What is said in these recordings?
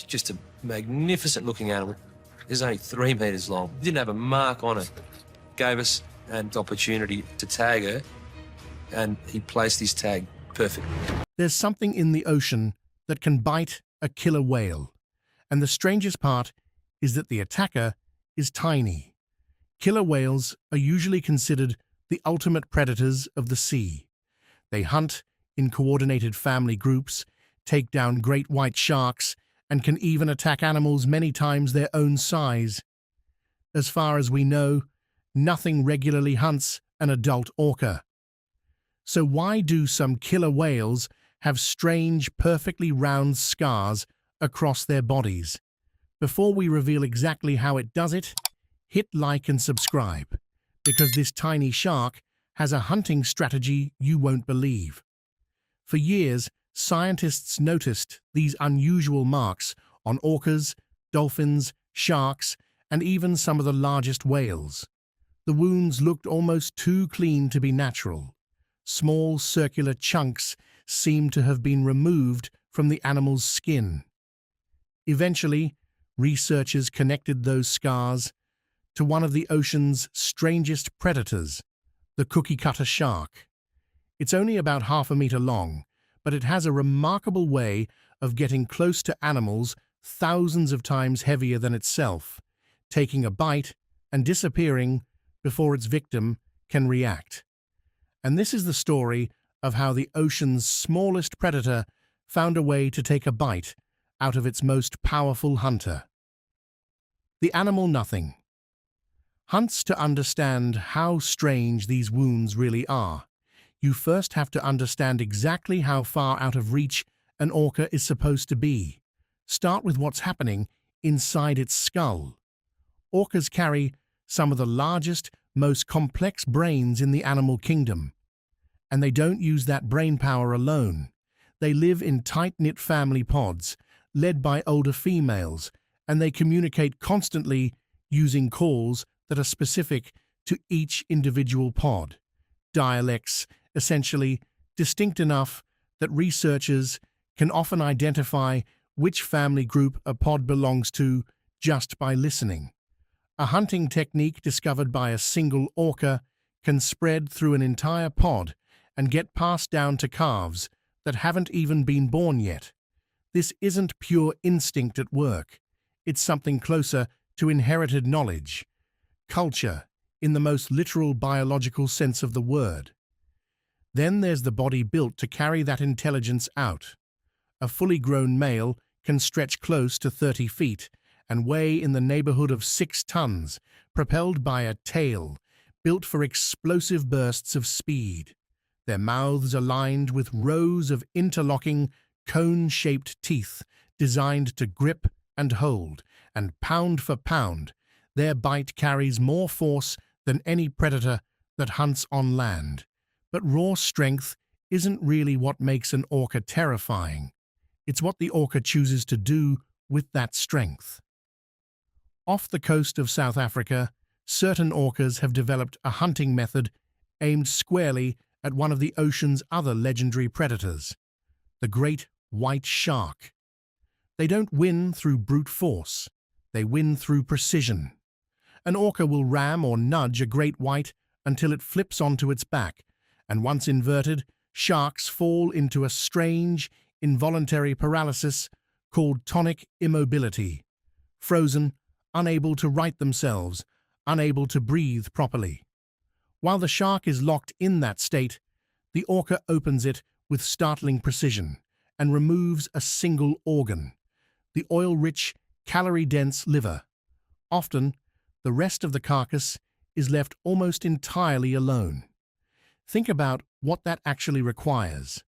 just a magnificent looking animal. It's only 3 metres long. Didn't have a mark on it. Gave us an opportunity to tag her, and he placed his tag perfectly. There's something in the ocean that can bite a killer whale, and the strangest part is that the attacker is tiny. Killer whales are usually considered the ultimate predators of the sea. They hunt in coordinated family groups, take down great white sharks, and can even attack animals many times their own size. As far as we know, nothing regularly hunts an adult orca. So why do some killer whales have strange, perfectly round scars across their bodies? Before we reveal exactly how it does it, hit like and subscribe, because this tiny shark has a hunting strategy you won't believe. For years, scientists noticed these unusual marks on orcas, dolphins, sharks, and even some of the largest whales. The wounds looked almost too clean to be natural. Small circular chunks seemed to have been removed from the animal's skin. Eventually, researchers connected those scars to one of the ocean's strangest predators, the cookie-cutter shark. It's only about half a meter long, but it has a remarkable way of getting close to animals thousands of times heavier than itself, taking a bite and disappearing before its victim can react. And this is the story of how the ocean's smallest predator found a way to take a bite out of its most powerful hunter. The animal nothing. Hunts to understand how strange these wounds really are. You first have to understand exactly how far out of reach an orca is supposed to be. Start with what's happening inside its skull. Orcas carry some of the largest, most complex brains in the animal kingdom. And they don't use that brain power alone. They live in tight-knit family pods, led by older females, and they communicate constantly using calls that are specific to each individual pod. Dialects, essentially distinct enough that researchers can often identify which family group a pod belongs to just by listening. A hunting technique discovered by a single orca can spread through an entire pod and get passed down to calves that haven't even been born yet. This isn't pure instinct at work. It's something closer to inherited knowledge, culture, in the most literal biological sense of the word. Then there's the body built to carry that intelligence out. A fully grown male can stretch close to 30 feet and weigh in the neighborhood of 6 tons, propelled by a tail built for explosive bursts of speed. Their mouths are lined with rows of interlocking, cone-shaped teeth designed to grip and hold, and pound for pound, their bite carries more force than any predator that hunts on land. But raw strength isn't really what makes an orca terrifying. It's what the orca chooses to do with that strength. Off the coast of South Africa, certain orcas have developed a hunting method aimed squarely at one of the ocean's other legendary predators, the great white shark. They don't win through brute force. They win through precision. An orca will ram or nudge a great white until it flips onto its back, and once inverted, sharks fall into a strange, involuntary paralysis called tonic immobility, frozen, unable to right themselves, unable to breathe properly. While the shark is locked in that state, the orca opens it with startling precision and removes a single organ, the oil-rich, calorie-dense liver. Often, the rest of the carcass is left almost entirely alone. Think about what that actually requires.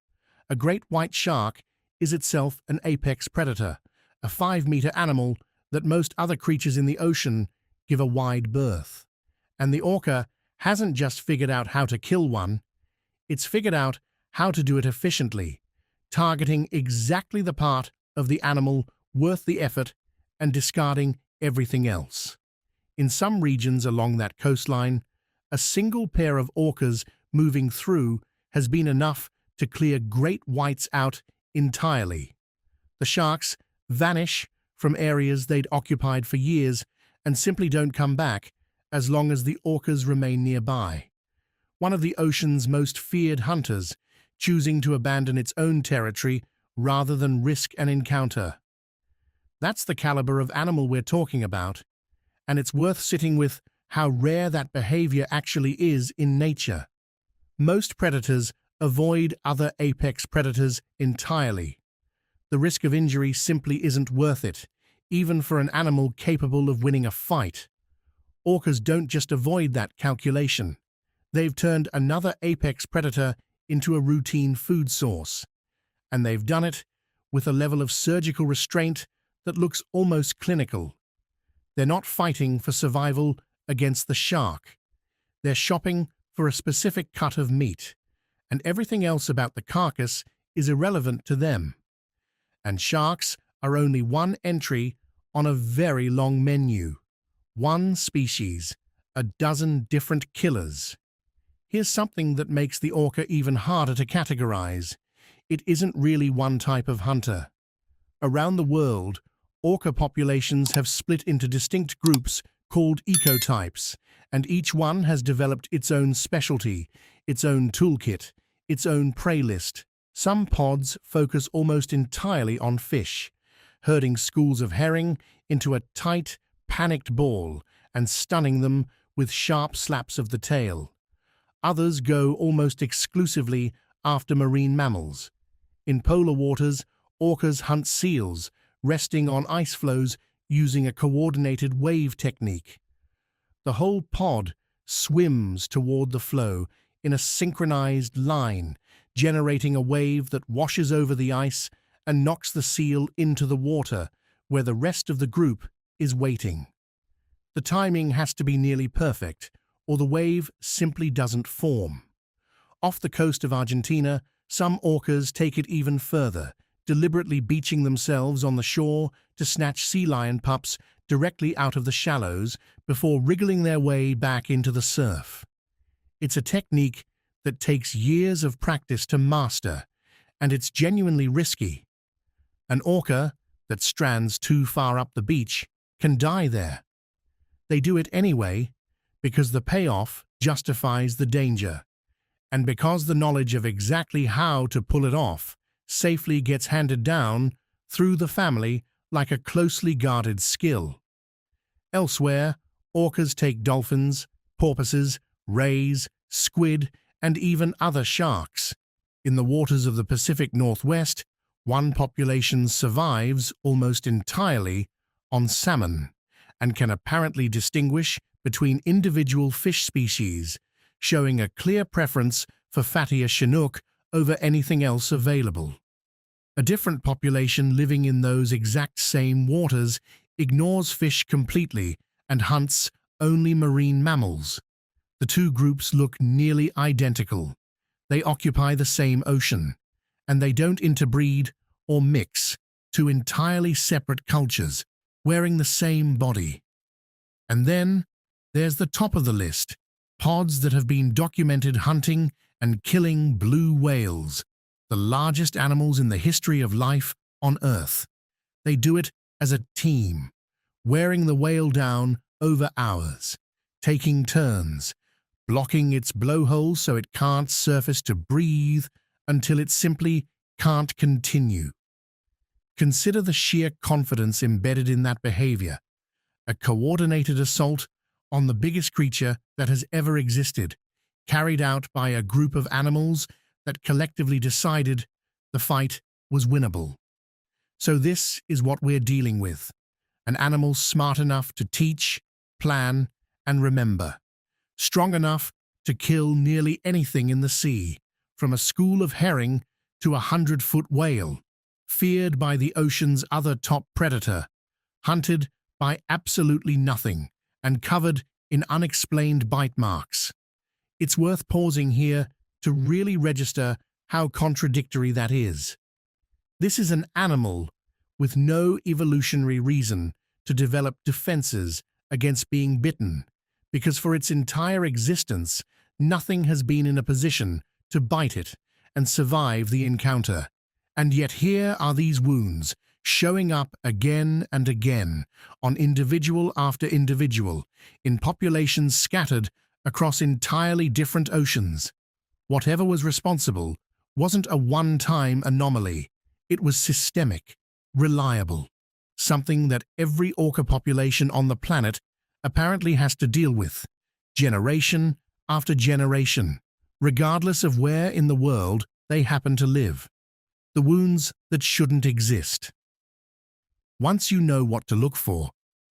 A great white shark is itself an apex predator, a 5-meter animal that most other creatures in the ocean give a wide berth. And the orca hasn't just figured out how to kill one, it's figured out how to do it efficiently, targeting exactly the part of the animal worth the effort and discarding everything else. In some regions along that coastline, a single pair of orcas moving through has been enough to clear great whites out entirely. The sharks vanish from areas they'd occupied for years and simply don't come back as long as the orcas remain nearby. One of the ocean's most feared hunters, choosing to abandon its own territory rather than risk an encounter. That's the caliber of animal we're talking about, and it's worth sitting with how rare that behavior actually is in nature. Most predators avoid other apex predators entirely. The risk of injury simply isn't worth it, even for an animal capable of winning a fight. Orcas don't just avoid that calculation. They've turned another apex predator into a routine food source. And they've done it with a level of surgical restraint that looks almost clinical. They're not fighting for survival against the shark. They're shopping for a specific cut of meat, and everything else about the carcass is irrelevant to them. And sharks are only one entry on a very long menu. One species, a dozen different killers. Here's something that makes the orca even harder to categorize. It isn't really one type of hunter. Around the world, orca populations have split into distinct groups called ecotypes, and each one has developed its own specialty, its own toolkit, its own prey list. Some pods focus almost entirely on fish, herding schools of herring into a tight, panicked ball and stunning them with sharp slaps of the tail. Others go almost exclusively after marine mammals. In polar waters, orcas hunt seals, resting on ice floes using a coordinated wave technique. The whole pod swims toward the flow in a synchronized line, generating a wave that washes over the ice and knocks the seal into the water, where the rest of the group is waiting. The timing has to be nearly perfect, or the wave simply doesn't form. Off the coast of Argentina, some orcas take it even further, deliberately beaching themselves on the shore to snatch sea lion pups directly out of the shallows before wriggling their way back into the surf. It's a technique that takes years of practice to master, and it's genuinely risky. An orca that strands too far up the beach can die there. They do it anyway because the payoff justifies the danger, and because the knowledge of exactly how to pull it off safely gets handed down through the family like a closely guarded skill. Elsewhere, orcas take dolphins, porpoises, rays, squid, and even other sharks. In the waters of the Pacific Northwest, one population survives almost entirely on salmon and can apparently distinguish between individual fish species, showing a clear preference for fattier Chinook over anything else available. A different population living in those exact same waters ignores fish completely and hunts only marine mammals. The two groups look nearly identical. They occupy the same ocean, and they don't interbreed or mix, two entirely separate cultures, wearing the same body. And then there's the top of the list, pods that have been documented hunting and killing blue whales, the largest animals in the history of life on Earth. They do it as a team, wearing the whale down over hours, taking turns, blocking its blowhole so it can't surface to breathe until it simply can't continue. Consider the sheer confidence embedded in that behavior, a coordinated assault on the biggest creature that has ever existed, carried out by a group of animals that collectively decided the fight was winnable. So this is what we're dealing with, an animal smart enough to teach, plan, and remember, strong enough to kill nearly anything in the sea, from a school of herring to a 100-foot whale, feared by the ocean's other top predator, hunted by absolutely nothing, and covered in unexplained bite marks. It's worth pausing here to really register how contradictory that is. This is an animal with no evolutionary reason to develop defenses against being bitten, because for its entire existence, nothing has been in a position to bite it and survive the encounter. And yet here are these wounds, showing up again and again on individual after individual in populations scattered across entirely different oceans. Whatever was responsible wasn't a one-time anomaly. It was systemic, reliable, something that every orca population on the planet apparently has to deal with, generation after generation, regardless of where in the world they happen to live. The wounds that shouldn't exist. Once you know what to look for,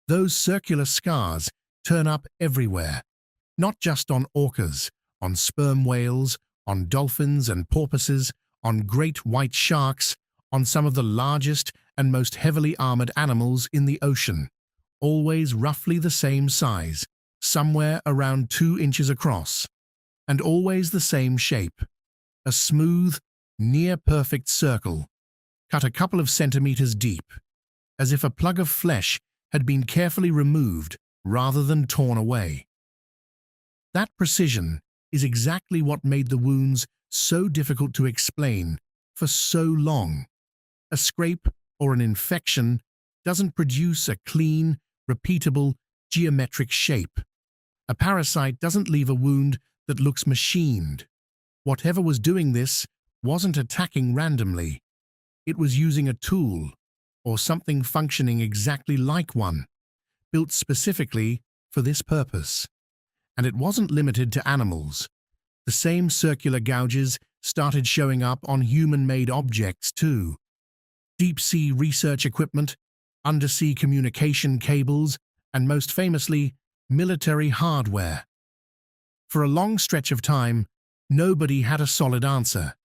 those circular scars turn up everywhere, not just on orcas, on sperm whales, on dolphins and porpoises, on great white sharks, on some of the largest and most heavily armored animals in the ocean, always roughly the same size, somewhere around 2 inches across, and always the same shape, a smooth, near-perfect circle, cut a couple of centimeters deep, as if a plug of flesh had been carefully removed rather than torn away. That precision is exactly what made the wounds so difficult to explain for so long. A scrape or an infection doesn't produce a clean, repeatable, geometric shape. A parasite doesn't leave a wound that looks machined. Whatever was doing this wasn't attacking randomly. It was using a tool, or something functioning exactly like one, built specifically for this purpose. And it wasn't limited to animals. The same circular gouges started showing up on human-made objects too. Deep-sea research equipment, undersea communication cables, and most famously, military hardware. For a long stretch of time, nobody had a solid answer.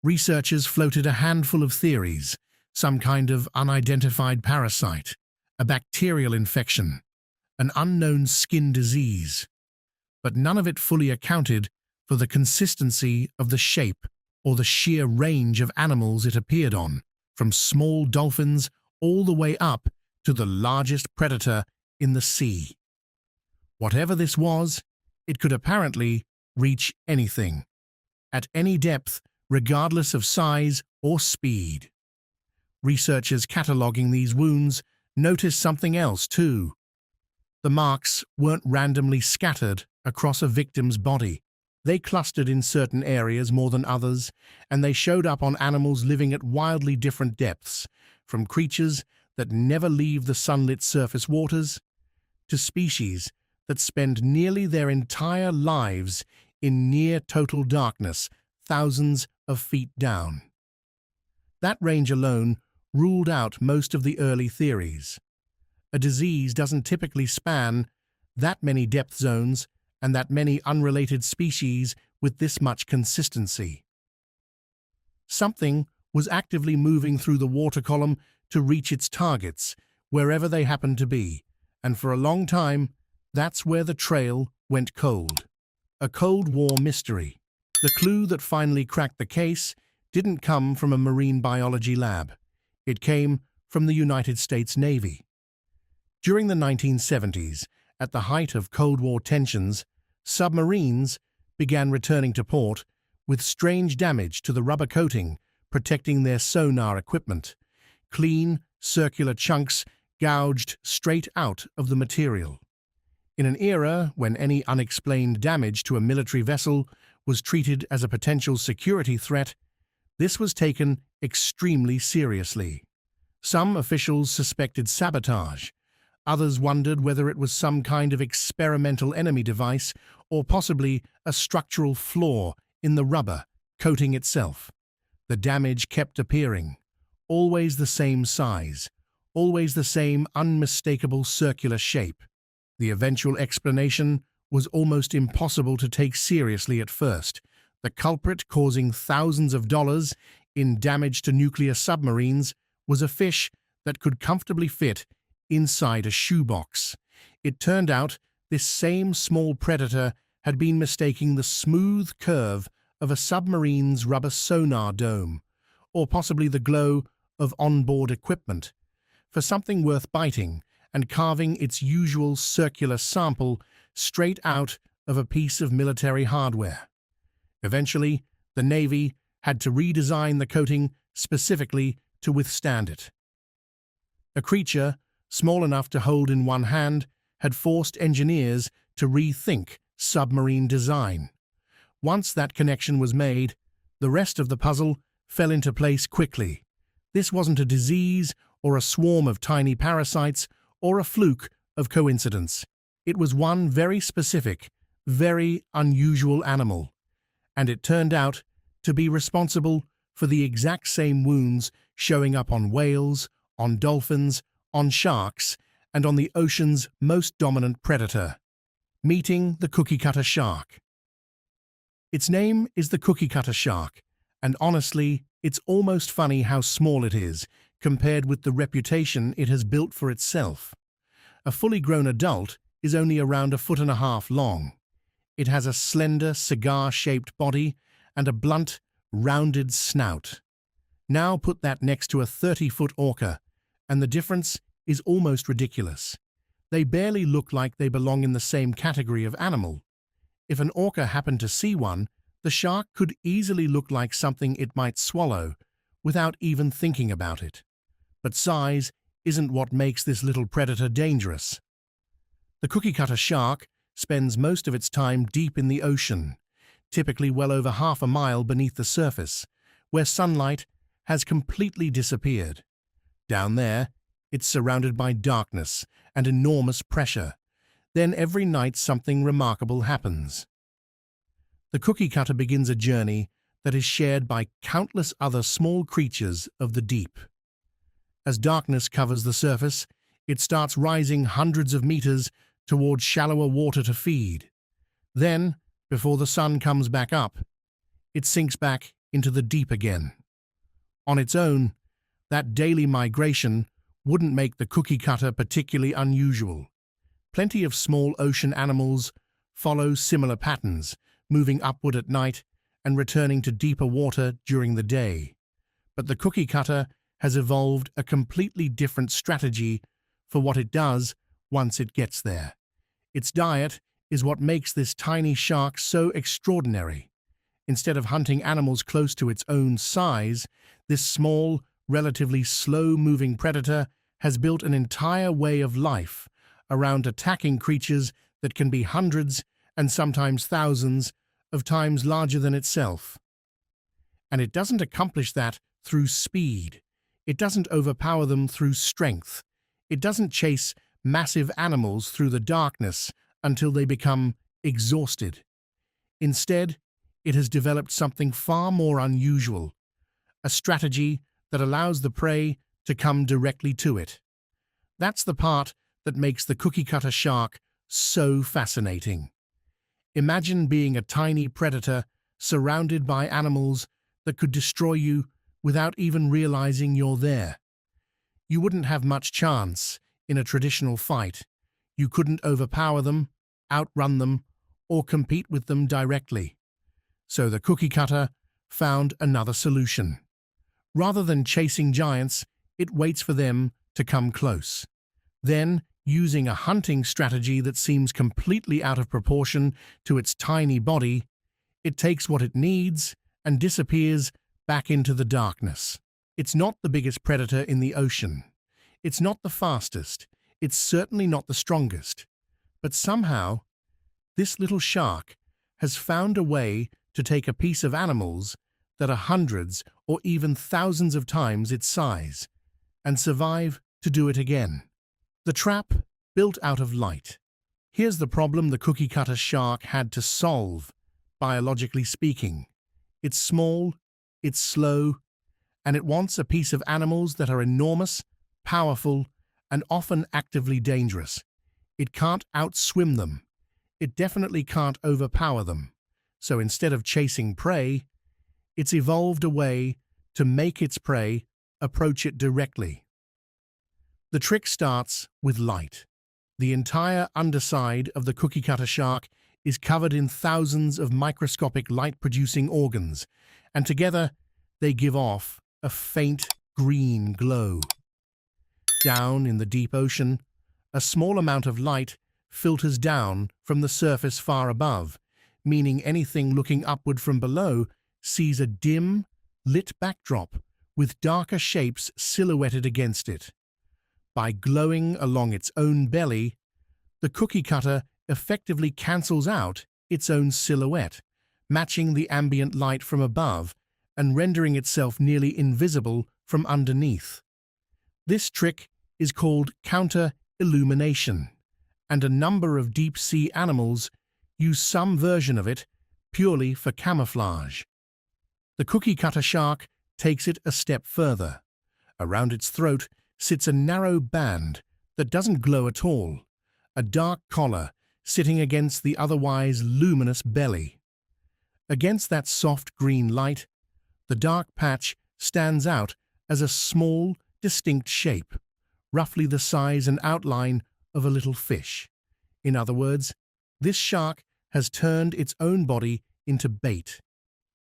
Researchers floated a handful of theories, some kind of unidentified parasite, a bacterial infection, an unknown skin disease. But none of it fully accounted for the consistency of the shape or the sheer range of animals it appeared on, from small dolphins all the way up to the largest predator in the sea. Whatever this was, it could apparently reach anything, at any depth, regardless of size or speed. Researchers cataloging these wounds noticed something else too. The marks weren't randomly scattered across a victim's body. They clustered in certain areas more than others, and they showed up on animals living at wildly different depths, from creatures that never leave the sunlit surface waters to species that spend nearly their entire lives in near-total darkness, thousands of feet down. That range alone ruled out most of the early theories. A disease doesn't typically span that many depth zones and that many unrelated species with this much consistency. Something was actively moving through the water column to reach its targets, wherever they happened to be, and for a long time, that's where the trail went cold. A Cold War mystery. The clue that finally cracked the case didn't come from a marine biology lab. It came from the United States Navy. During the 1970s, at the height of Cold War tensions, submarines began returning to port with strange damage to the rubber coating protecting their sonar equipment, clean, circular chunks gouged straight out of the material. In an era when any unexplained damage to a military vessel was treated as a potential security threat, this was taken extremely seriously. Some officials suspected sabotage. Others wondered whether it was some kind of experimental enemy device or possibly a structural flaw in the rubber coating itself. The damage kept appearing, always the same size, always the same unmistakable circular shape. The eventual explanation was almost impossible to take seriously at first. The culprit causing thousands of dollars in damage to nuclear submarines was a fish that could comfortably fit inside a shoebox. It turned out this same small predator had been mistaking the smooth curve of a submarine's rubber sonar dome, or possibly the glow of onboard equipment, for something worth biting and carving its usual circular sample straight out of a piece of military hardware. Eventually, the Navy had to redesign the coating specifically to withstand it. A creature, small enough to hold in one hand, had forced engineers to rethink submarine design. Once that connection was made, the rest of the puzzle fell into place quickly. This wasn't a disease or a swarm of tiny parasites or a fluke of coincidence. It was one very specific, very unusual animal, and it turned out to be responsible for the exact same wounds showing up on whales, on dolphins, on sharks, and on the ocean's most dominant predator. Meeting the cookie-cutter shark. Its name is the cookie-cutter shark, and honestly, it's almost funny how small it is compared with the reputation it has built for itself. A fully grown adult is only around 1.5 feet long. It has a slender, cigar-shaped body and a blunt, rounded snout. Now put that next to a 30-foot orca, and the difference is almost ridiculous. They barely look like they belong in the same category of animal. If an orca happened to see one, the shark could easily look like something it might swallow without even thinking about it. But size isn't what makes this little predator dangerous. The cookie-cutter shark spends most of its time deep in the ocean, typically well over 1/2 mile beneath the surface, where sunlight has completely disappeared. Down there, it's surrounded by darkness and enormous pressure. Then every night something remarkable happens. The cookie-cutter begins a journey that is shared by countless other small creatures of the deep. As darkness covers the surface, it starts rising hundreds of meters towards shallower water to feed. Then, before the sun comes back up, it sinks back into the deep again. On its own, that daily migration wouldn't make the cookie-cutter particularly unusual. Plenty of small ocean animals follow similar patterns, moving upward at night and returning to deeper water during the day. But the cookie-cutter has evolved a completely different strategy for what it does once it gets there. Its diet is what makes this tiny shark so extraordinary. Instead of hunting animals close to its own size, this small, relatively slow-moving predator has built an entire way of life around attacking creatures that can be hundreds and sometimes thousands of times larger than itself. And it doesn't accomplish that through speed. It doesn't overpower them through strength. It doesn't chase massive animals through the darkness until they become exhausted. Instead, it has developed something far more unusual, a strategy that allows the prey to come directly to it. That's the part that makes the cookie-cutter shark so fascinating. Imagine being a tiny predator surrounded by animals that could destroy you without even realizing you're there. You wouldn't have much chance in a traditional fight. You couldn't overpower them, outrun them, or compete with them directly. So the cookie-cutter found another solution. Rather than chasing giants, it waits for them to come close. Then, using a hunting strategy that seems completely out of proportion to its tiny body, it takes what it needs and disappears back into the darkness. It's not the biggest predator in the ocean. It's not the fastest. It's certainly not the strongest. But somehow, this little shark has found a way to take a piece of animals that are hundreds or even thousands of times its size and survive to do it again. The trap built out of light. Here's the problem the cookie-cutter shark had to solve, biologically speaking. It's small, it's slow, and it wants a piece of animals that are enormous, powerful, and often actively dangerous. It can't outswim them. It definitely can't overpower them. So instead of chasing prey, it's evolved a way to make its prey approach it directly. The trick starts with light. The entire underside of the cookie-cutter shark is covered in thousands of microscopic light-producing organs, and together they give off a faint green glow. Down in the deep ocean, a small amount of light filters down from the surface far above, meaning anything looking upward from below sees a dim, lit backdrop with darker shapes silhouetted against it. By glowing along its own belly, the cookie cutter effectively cancels out its own silhouette, matching the ambient light from above and rendering itself nearly invisible from underneath. This trick is called counter-illumination, and a number of deep-sea animals use some version of it purely for camouflage. The cookie cutter shark takes it a step further. Around its throat sits a narrow band that doesn't glow at all, a dark collar sitting against the otherwise luminous belly. Against that soft green light, the dark patch stands out as a small, distinct shape, roughly the size and outline of a little fish. In other words, this shark has turned its own body into bait.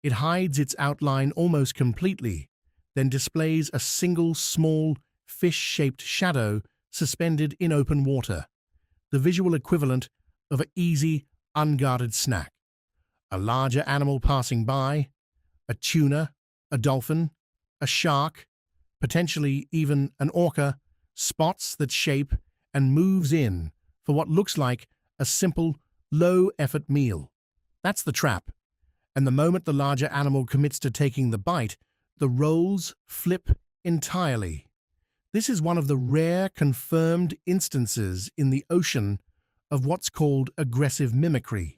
It hides its outline almost completely, then displays a single small, fish-shaped shadow suspended in open water, the visual equivalent of an easy, unguarded snack. A larger animal passing by, a tuna, a dolphin, a shark, potentially even an orca, spots that shape and moves in for what looks like a simple, low-effort meal. That's the trap. And the moment the larger animal commits to taking the bite, the roles flip entirely. This is one of the rare confirmed instances in the ocean of what's called aggressive mimicry.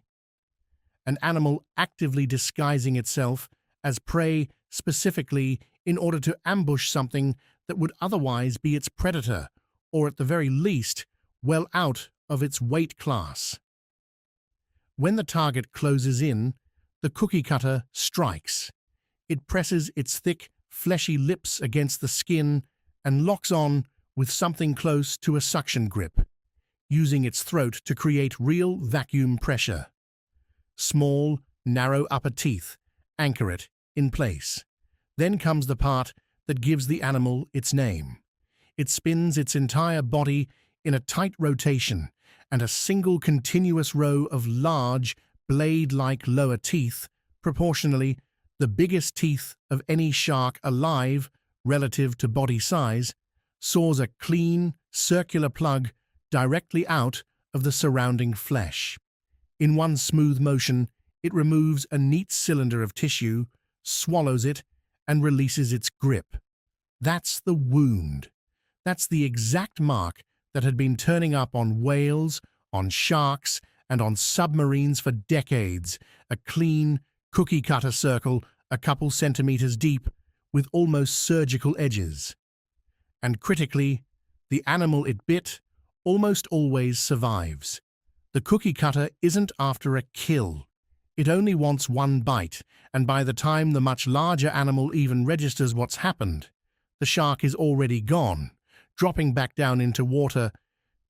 An animal actively disguising itself as prey specifically in order to ambush something that would otherwise be its predator, or at the very least, well out of its weight class. When the target closes in, the cookie cutter strikes. It presses its thick, fleshy lips against the skin and locks on with something close to a suction grip, using its throat to create real vacuum pressure. Small, narrow upper teeth anchor it in place. Then comes the part that gives the animal its name. It spins its entire body in a tight rotation, and a single continuous row of large, blade-like lower teeth, proportionally the biggest teeth of any shark alive relative to body size, saws a clean, circular plug directly out of the surrounding flesh. In one smooth motion, it removes a neat cylinder of tissue, swallows it, and releases its grip. That's the wound. That's the exact mark that had been turning up on whales, on sharks, and on submarines for decades, a clean, cookie-cutter circle a couple centimeters deep with almost surgical edges. And critically, the animal it bit almost always survives. The cookie cutter isn't after a kill. It only wants one bite, and by the time the much larger animal even registers what's happened, the shark is already gone, dropping back down into water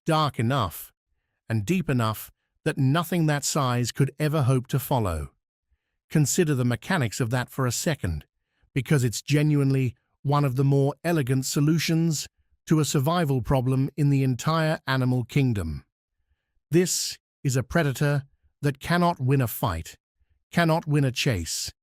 dark enough and deep enough that nothing that size could ever hope to follow. Consider the mechanics of that for a second, because it's genuinely one of the more elegant solutions to a survival problem in the entire animal kingdom. This is a predator that cannot win a fight, cannot win a chase,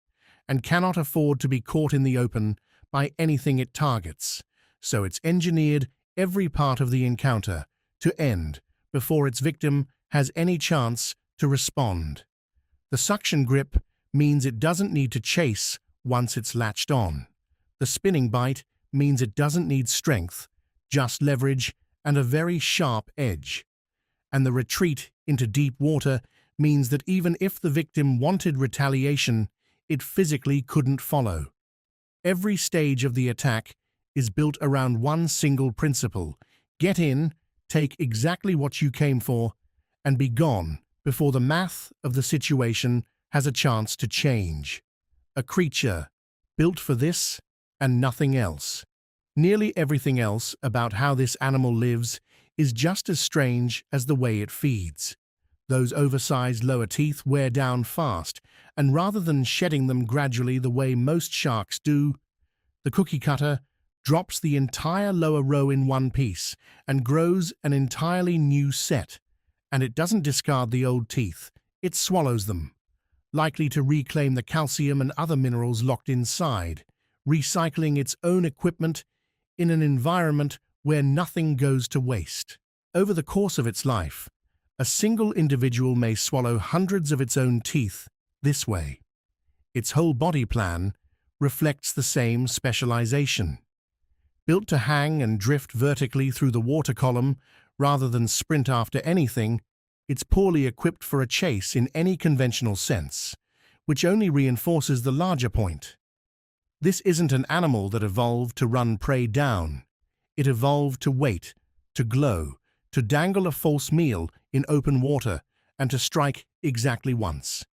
and cannot afford to be caught in the open by anything it targets, so it's engineered every part of the encounter to end before its victim has any chance to respond. The suction grip means it doesn't need to chase once it's latched on. The spinning bite means it doesn't need strength, just leverage and a very sharp edge. And the retreat into deep water means that even if the victim wanted retaliation, it physically couldn't follow. Every stage of the attack is built around one single principle: get in, take exactly what you came for, and be gone before the math of the situation has a chance to change. A creature built for this and nothing else. Nearly everything else about how this animal lives is just as strange as the way it feeds. Those oversized lower teeth wear down fast, and rather than shedding them gradually the way most sharks do, the cookie cutter drops the entire lower row in one piece and grows an entirely new set. And it doesn't discard the old teeth, it swallows them, likely to reclaim the calcium and other minerals locked inside, recycling its own equipment in an environment where nothing goes to waste. Over the course of its life, a single individual may swallow hundreds of its own teeth this way. Its whole body plan reflects the same specialization. Built to hang and drift vertically through the water column rather than sprint after anything, it's poorly equipped for a chase in any conventional sense, which only reinforces the larger point. This isn't an animal that evolved to run prey down. It evolved to wait, to glow, to dangle a false meal in open water, and to strike exactly once.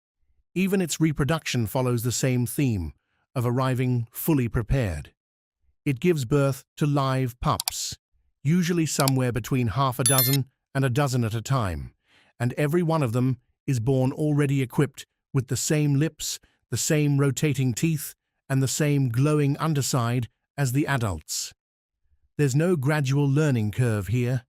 Even its reproduction follows the same theme of arriving fully prepared. It gives birth to live pups, usually somewhere between half a dozen and a dozen at a time, and every one of them is born already equipped with the same lips, the same rotating teeth, and the same glowing underside as the adults. There's no gradual learning curve here.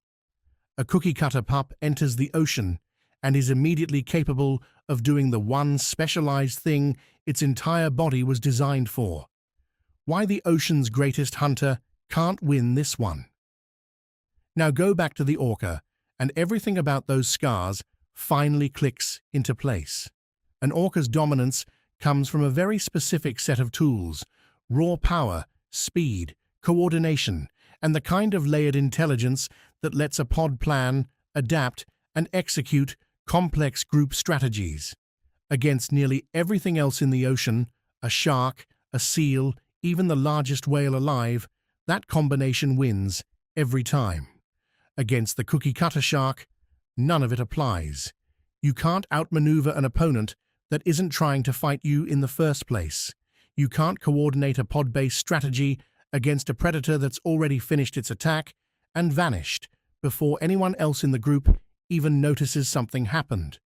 A cookie-cutter pup enters the ocean and is immediately capable of doing the one specialized thing its entire body was designed for. Why the ocean's greatest hunter can't win this one. Now go back to the orca, and everything about those scars finally clicks into place. An orca's dominance comes from a very specific set of tools: raw power, speed, coordination, and the kind of layered intelligence that lets a pod plan, adapt, and execute complex group strategies. Against nearly everything else in the ocean, a shark, a seal, even the largest whale alive, that combination wins every time. Against the cookie-cutter shark, none of it applies. You can't outmaneuver an opponent that isn't trying to fight you in the first place. You can't coordinate a pod-based strategy against a predator that's already finished its attack and vanished before anyone else in the group even notices something happened.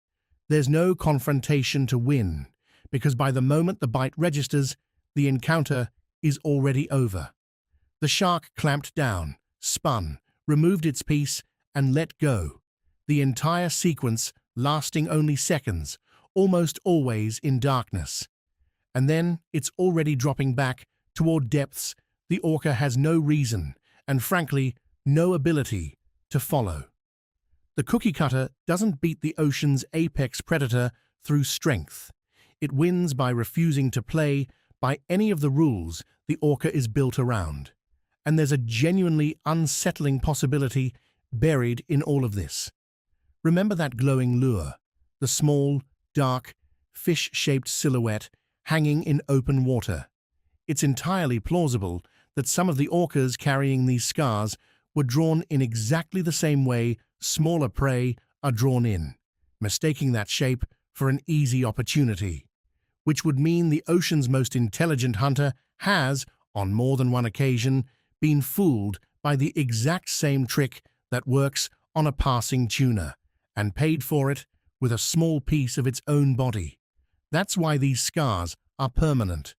There's no confrontation to win, because by the moment the bite registers, the encounter is already over. The shark clamped down, spun, removed its piece, and let go. The entire sequence lasting only seconds, almost always in darkness. And then it's already dropping back toward depths the orca has no reason, and frankly, no ability, to follow. The cookie cutter doesn't beat the ocean's apex predator through strength. It wins by refusing to play by any of the rules the orca is built around. And there's a genuinely unsettling possibility buried in all of this. Remember that glowing lure, the small, dark, fish-shaped silhouette hanging in open water. It's entirely plausible that some of the orcas carrying these scars were drawn in exactly the same way smaller prey are drawn in, mistaking that shape for an easy opportunity, which would mean the ocean's most intelligent hunter has, on more than one occasion, been fooled by the exact same trick that works on a passing tuna, and paid for it with a small piece of its own body. That's why these scars are permanent.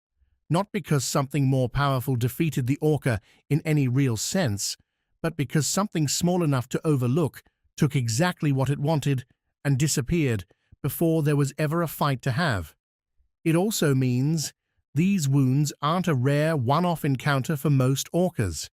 Not because something more powerful defeated the orca in any real sense, but because something small enough to overlook took exactly what it wanted and disappeared before there was ever a fight to have. It also means these wounds aren't a rare one-off encounter for most orcas.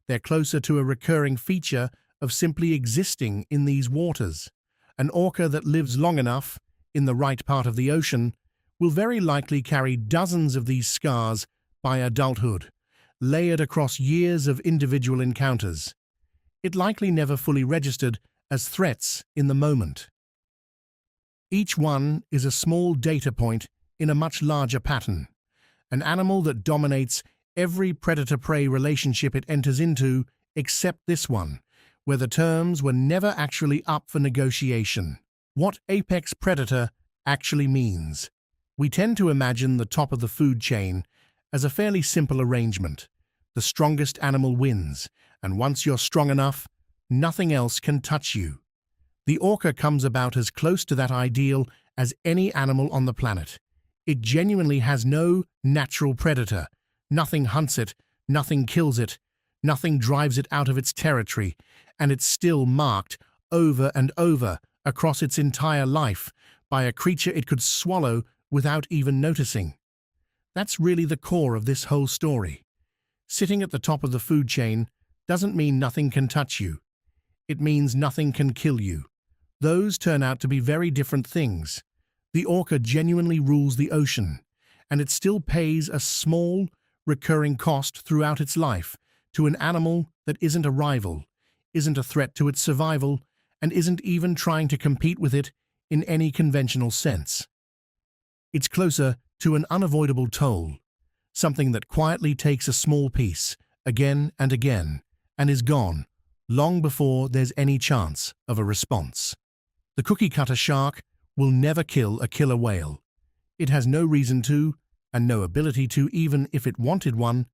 They're closer to a recurring feature of simply existing in these waters. An orca that lives long enough, in the right part of the ocean, will very likely carry dozens of these scars by adulthood, layered across years of individual encounters. It likely never fully registered as threats in the moment. Each one is a small data point in a much larger pattern, an animal that dominates every predator-prey relationship it enters into except this one, where the terms were never actually up for negotiation. What apex predator actually means. We tend to imagine the top of the food chain as a fairly simple arrangement. The strongest animal wins, and once you're strong enough, nothing else can touch you. The orca comes about as close to that ideal as any animal on the planet. It genuinely has no natural predator. Nothing hunts it, nothing kills it, nothing drives it out of its territory, and it's still marked over and over across its entire life by a creature it could swallow without even noticing. That's really the core of this whole story. Sitting at the top of the food chain, doesn't mean nothing can touch you. It means nothing can kill you. Those turn out to be very different things. The orca genuinely rules the ocean, and it still pays a small, recurring cost throughout its life to an animal that isn't a rival, isn't a threat to its survival, and isn't even trying to compete with it in any conventional sense. It's closer to an unavoidable toll, something that quietly takes a small piece, again and again, and is gone, long before there's any chance of a response. The cookie-cutter shark will never kill a killer whale. It has no reason to, and no ability to even if it wanted one,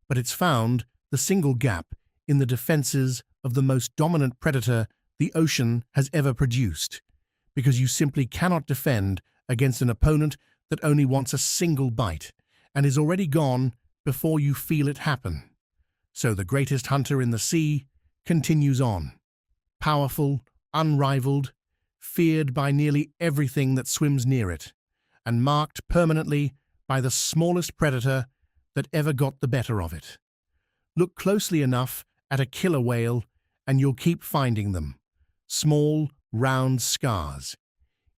but it's found the single gap in the defenses of the most dominant predator the ocean has ever produced, because you simply cannot defend against an opponent that only wants a single bite and is already gone before you feel it happen. So the greatest hunter in the sea continues on, powerful, unrivaled, feared by nearly everything that swims near it, and marked permanently by the smallest predator that ever got the better of it. Look closely enough at a killer whale and you'll keep finding them. Small, round scars.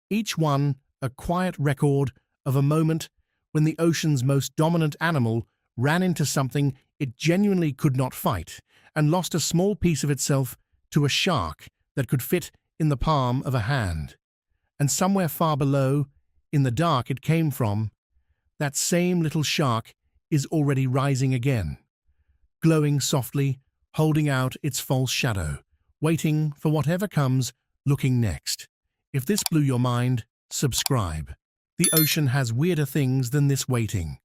Each one a quiet record of a moment when the ocean's most dominant animal ran into something it genuinely could not fight and lost a small piece of itself to a shark that could fit in the palm of a hand. And somewhere far below, in the dark it came from, that same little shark is already rising again, glowing softly, holding out its false shadow, waiting for whatever comes looking next. If this blew your mind, subscribe. The ocean has weirder things than this waiting.